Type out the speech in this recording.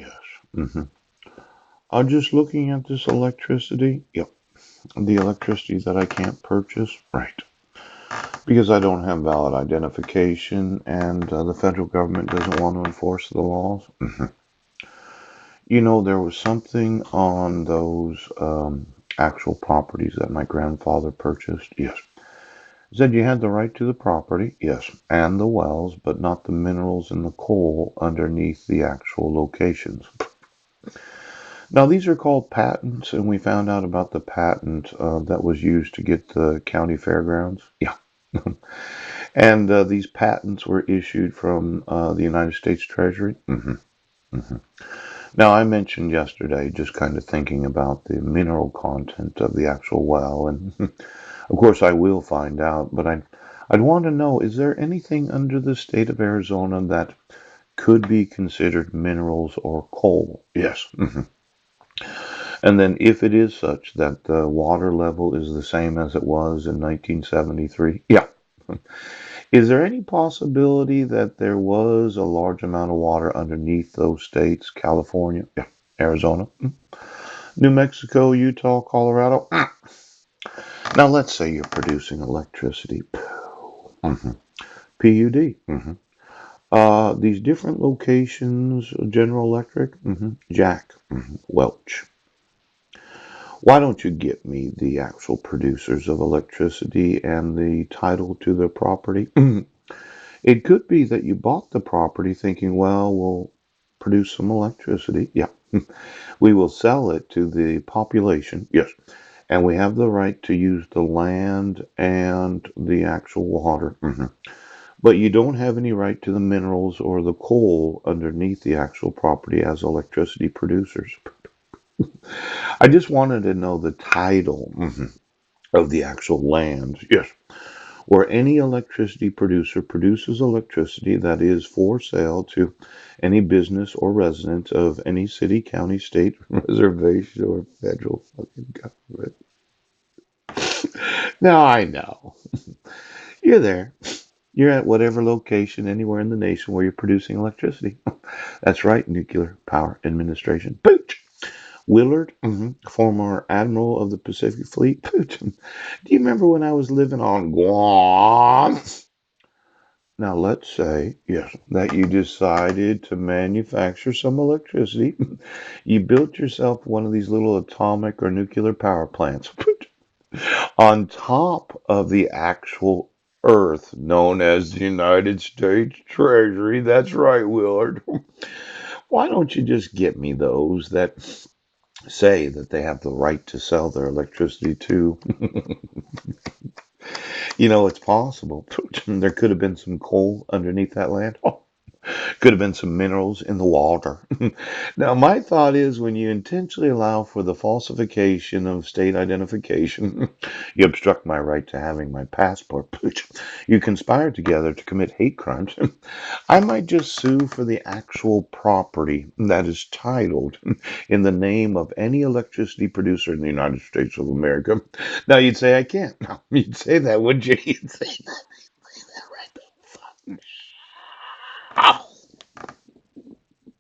Yes. hmm I'm just looking at this electricity. Yep. The electricity that I can't purchase. Right. Because I don't have valid identification and the federal government doesn't want to enforce the laws. There was something on those actual properties that my grandfather purchased. Yes. It said you had the right to the property, yes, and the wells, but not the minerals and the coal underneath the actual locations. Now, these are called patents, and we found out about the patent that was used to get the county fairgrounds. Yeah. And these patents were issued from the United States Treasury. hmm Now, I mentioned yesterday just kind of thinking about the mineral content of the actual well, and of course I will find out, but I'd want to know, is there anything under the state of Arizona that could be considered minerals or coal? Yes. And then if it is such that the water level is the same as it was in 1973, yeah. Is there any possibility that there was a large amount of water underneath those states, California, yeah, Arizona, New Mexico, Utah, Colorado? Now let's say you're producing electricity. Mhm. PUD. These different locations, General Electric, Jack, Welch. Why don't you get me the actual producers of electricity and the title to the property? It could be that you bought the property thinking, well, we'll produce some electricity. Yeah. We will sell it to the population. Yes. And we have the right to use the land and the actual water. But you don't have any right to the minerals or the coal underneath the actual property as electricity producers. I just wanted to know the title of the actual land. Yes. Where any electricity producer produces electricity that is for sale to any business or resident of any city, county, state, reservation, or federal fucking government. Now I know. You're there. You're at whatever location anywhere in the nation where you're producing electricity. That's right, Nuclear Power Administration. Pooch. Willard, former admiral of the Pacific Fleet. Pooch. Do you remember when I was living on Guam? Now, let's say, yes, that you decided to manufacture some electricity. You built yourself one of these little atomic or nuclear power plants on top of the actual Earth known as the United States Treasury. That's right, Willard. Why don't you just get me those that say that they have the right to sell their electricity to? It's possible. There could have been some coal underneath that land. Could have been some minerals in the water. Now, my thought is when you intentionally allow for the falsification of state identification, you obstruct my right to having my passport. You conspire together to commit hate crimes. I might just sue for the actual property that is titled in the name of any electricity producer in the United States of America. Now, you'd say I can't. No, you'd say that, would you? You'd say that right.